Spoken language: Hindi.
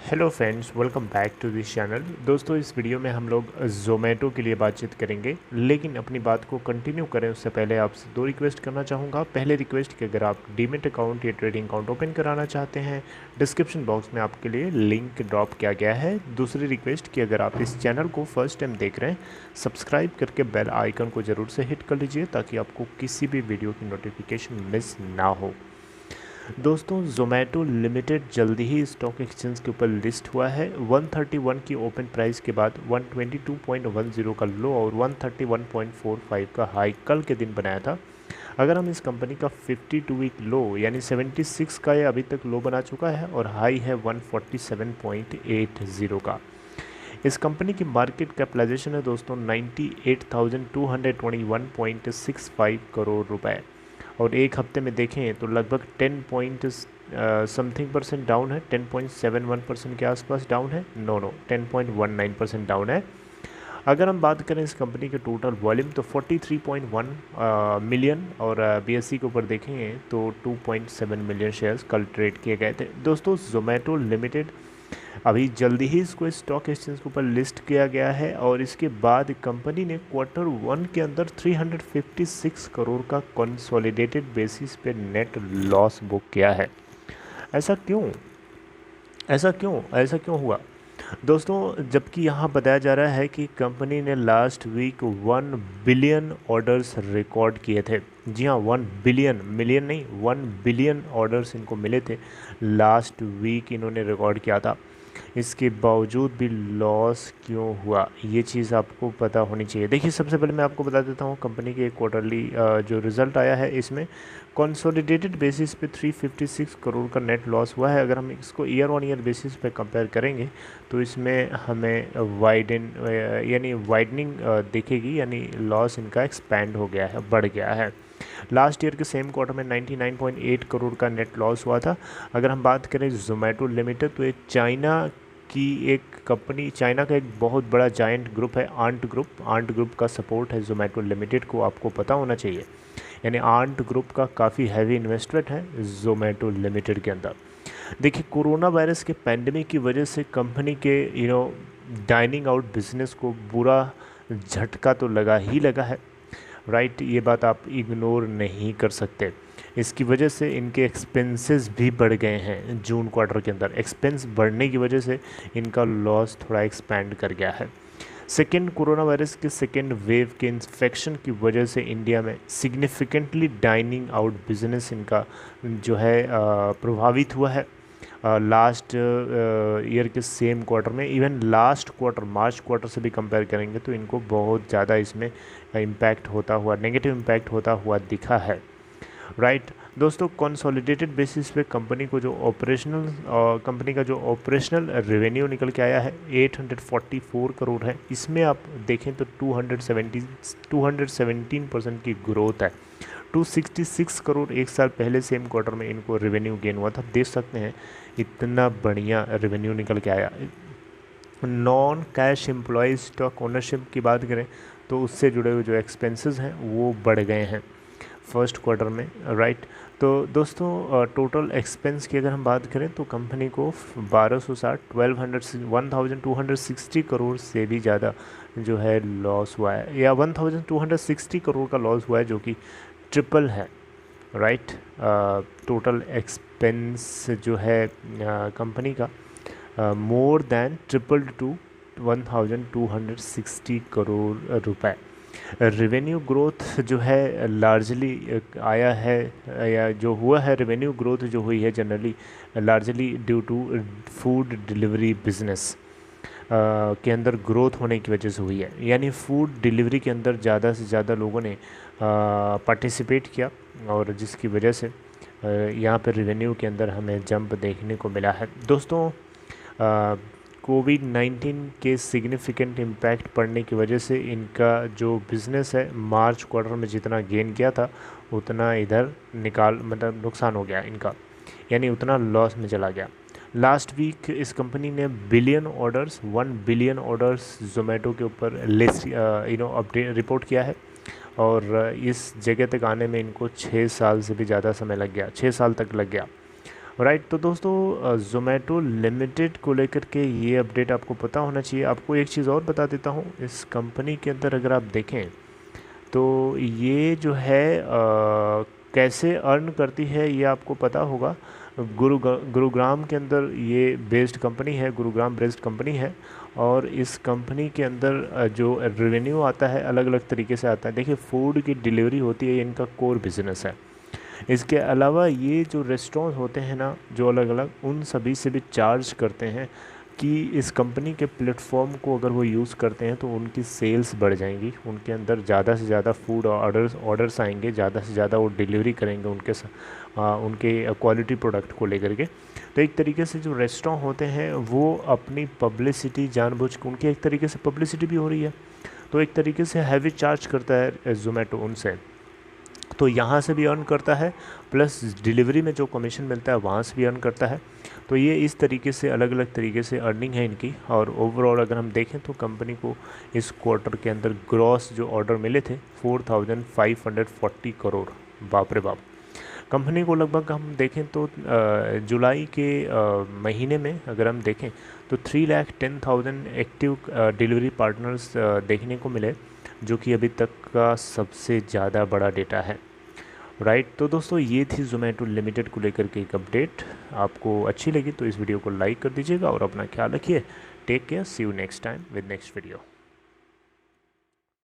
Hello friends, welcome back to this channel. दोस्तों, इस वीडियो में हम लोग ज़ोमैटो के लिए बातचीत करेंगे, लेकिन अपनी बात को कंटिन्यू करें उससे पहले आपसे दो रिक्वेस्ट करना चाहूँगा। पहले रिक्वेस्ट कि अगर आप डीमेट अकाउंट या ट्रेडिंग अकाउंट ओपन कराना चाहते हैं, डिस्क्रिप्शन बॉक्स में आपके लिए लिंक ड्रॉप किया गया है। दूसरी रिक्वेस्ट कि अगर आप इस चैनल को फर्स्ट टाइम देख रहे हैं, सब्सक्राइब करके बेल आइकन को ज़रूर से हिट कर लीजिए ताकि आपको किसी भी वीडियो की नोटिफिकेशन मिस ना हो। दोस्तों, ज़ोमैटो लिमिटेड जल्दी ही स्टॉक एक्सचेंज के ऊपर लिस्ट हुआ है। 131 की ओपन प्राइस के बाद 122.10 का लो और 131.45 का हाई कल के दिन बनाया था। अगर हम इस कंपनी का 52 वीक लो यानी 76 का ये अभी तक लो बना चुका है और हाई है 147.80 का। इस कंपनी की मार्केट कैपिटलाइजेशन है दोस्तों 98,221.65 करोड़ रुपए, और एक हफ्ते में देखें तो लगभग 10 पॉइंट समथिंग परसेंट डाउन है। 10.71% के आसपास डाउन है। नो 10.19% डाउन है। अगर हम बात करें इस कंपनी के टोटल वॉल्यूम तो 43.1 मिलियन, और बीएससी के ऊपर देखें तो 2.7 मिलियन शेयर्स कल ट्रेड किए गए थे। दोस्तों, ज़ोमैटो लिमिटेड अभी जल्दी ही इसको स्टॉक एक्सचेंज के ऊपर लिस्ट किया गया है, और इसके बाद कंपनी ने क्वार्टर 1 के अंदर 356 करोड़ का कंसोलिडेटेड बेसिस पे नेट लॉस बुक किया है। ऐसा क्यों ऐसा क्यों हुआ दोस्तों? जबकि यहाँ बताया जा रहा है कि कंपनी ने last week 1 billion orders record किए थे। जी हाँ, 1 बिलियन, मिलियन नहीं, 1 बिलियन ऑर्डर्स इनको मिले थे। लास्ट वीक इन्होंने रिकॉर्ड किया था। इसके बावजूद भी लॉस क्यों हुआ, ये चीज़ आपको पता होनी चाहिए। देखिए, सबसे पहले मैं आपको बता देता हूँ कंपनी के क्वार्टरली जो रिज़ल्ट आया है, इसमें कंसोलिडेटेड बेसिस पे 356 करोड़ का नेट लॉस हुआ है। अगर हम इसको ईयर ऑन ईयर बेसिस पे कंपेयर करेंगे तो इसमें हमें वाइडनिंग दिखेगी, यानी लॉस इनका एक्सपैंड हो गया है, बढ़ गया है। लास्ट ईयर के सेम क्वार्टर में 99.8 करोड़ का नेट लॉस हुआ था। अगर हम बात करें ज़ोमैटो लिमिटेड, तो ये चाइना की एक कंपनी, चाइना का एक बहुत बड़ा जायंट ग्रुप है, आंट ग्रुप का सपोर्ट है ज़ोमैटो लिमिटेड को, आपको पता होना चाहिए। यानी आंट ग्रुप का काफ़ी हैवी इन्वेस्टमेंट है ज़ोमैटो लिमिटेड के अंदर। देखिए, कोरोना वायरस के पैंडमिक की वजह से कंपनी के डाइनिंग आउट बिजनेस को बुरा झटका तो लगा है, राइट। ये बात आप इग्नोर नहीं कर सकते। इसकी वजह से इनके एक्सपेंसेस भी बढ़ गए हैं। जून क्वार्टर के अंदर एक्सपेंस बढ़ने की वजह से इनका लॉस थोड़ा एक्सपैंड कर गया है। सेकेंड, कोरोना वायरस के सेकेंड वेव के इन्फेक्शन की वजह से इंडिया में सिग्निफिकेंटली डाइनिंग आउट बिजनेस इनका जो है प्रभावित हुआ है। लास्ट ईयर के सेम क्वार्टर में, इवन लास्ट क्वार्टर मार्च क्वार्टर से भी कंपेयर करेंगे तो इनको बहुत ज़्यादा इसमें इम्पैक्ट होता हुआ, नेगेटिव इम्पैक्ट होता हुआ दिखा है, राइट। दोस्तों, कंसोलिडेटेड बेसिस पे कंपनी का जो ऑपरेशनल रेवेन्यू निकल के आया है 844 करोड़ है। इसमें आप देखें तो 217% की ग्रोथ है। 266 करोड़ एक साल पहले सेम क्वार्टर में इनको रेवेन्यू गेन हुआ था। देख सकते हैं इतना बढ़िया रेवेन्यू निकल के आया। Non cash employ stock ownership की बात करें तो उससे जुड़े हुए जो एक्सपेंसेस हैं वो बढ़ गए हैं फर्स्ट क्वार्टर में, राइट। तो दोस्तों, टोटल एक्सपेंस की अगर हम बात करें तो कंपनी को 1260 करोड़ से भी ज़्यादा जो है लॉस हुआ है, या 1260 करोड़ का लॉस हुआ है, जो कि ट्रिपल है, राइट। टोटल एक्सपेंस जो है कंपनी का more than tripled to 1260 crore रुपए। रेवेन्यू ग्रोथ जो है लार्जली आया है, या जो हुआ है, रेवेन्यू ग्रोथ जो हुई है generally largely due to food delivery business के अंदर ग्रोथ होने की वजह से हुई है। यानी फूड डिलीवरी के अंदर ज़्यादा से ज़्यादा लोगों ने पार्टिसिपेट किया, और जिसकी वजह से यहाँ पर रेवेन्यू के अंदर हमें जंप देखने को मिला है। दोस्तों, कोविड-19 के सिग्निफिकेंट इम्पैक्ट पड़ने की वजह से इनका जो बिज़नेस है मार्च क्वार्टर में जितना गेन किया था उतना इधर मतलब नुकसान हो गया इनका, यानी उतना लॉस में चला गया। लास्ट वीक इस कंपनी ने 1 बिलियन ऑर्डर्स ज़ोमैटो के ऊपर लिस्ट अपडेट रिपोर्ट किया है, और इस जगह तक आने में इनको 6 साल से भी ज़्यादा समय लग गया, 6 साल तक लग गया। राइट। तो दोस्तों ज़ोमैटो लिमिटेड को लेकर के ये अपडेट आपको पता होना चाहिए। आपको एक चीज़ और बता देता हूँ, इस कंपनी के अंदर अगर आप देखें तो ये जो है कैसे अर्न करती है ये आपको पता होगा। गुरुग्राम के अंदर ये बेस्ड कंपनी है, गुरुग्राम बेस्ड कंपनी है। और इस कंपनी के अंदर जो रेवेन्यू आता है अलग अलग तरीके से आता है। देखिए, फूड की डिलीवरी होती है, इनका कोर बिजनेस है। इसके अलावा ये जो रेस्टोरेंट होते हैं ना, जो अलग अलग, उन सभी से भी चार्ज करते हैं कि इस कंपनी के प्लेटफॉर्म को अगर वो यूज़ करते हैं तो उनकी सेल्स बढ़ जाएंगी, उनके अंदर ज़्यादा से ज़्यादा फूड ऑर्डर्स आएंगे, ज़्यादा से ज़्यादा वो डिलीवरी करेंगे उनके क्वालिटी प्रोडक्ट को लेकर के। तो एक तरीके से जो रेस्टोरेंट होते हैं वो अपनी पब्लिसिटी जानबूझ के, उनकी एक तरीके से पब्लिसिटी भी हो रही है, तो एक तरीके से हैवी चार्ज करता है ज़ोमैटो उनसे। तो यहाँ से भी अर्न करता है, प्लस डिलीवरी में जो कमीशन मिलता है वहाँ से भी अर्न करता है। तो ये इस तरीके से अलग अलग तरीके से अर्निंग है इनकी। और ओवरऑल अगर हम देखें तो कंपनी को इस क्वार्टर के अंदर ग्रॉस जो ऑर्डर मिले थे 4540 करोड़। बाप रे बाप। कंपनी को लगभग हम देखें तो जुलाई के महीने में अगर हम देखें तो 3,10,000 एक्टिव डिलीवरी पार्टनर्स देखने को मिले, जो कि अभी तक का सबसे ज़्यादा बड़ा डेटा है। राइट। तो दोस्तों ये थी ज़ोमैटो लिमिटेड को लेकर के एक अपडेट। आपको अच्छी लगी तो इस वीडियो को लाइक कर दीजिएगा और अपना ख्याल रखिए। Take care, see you next time with next video.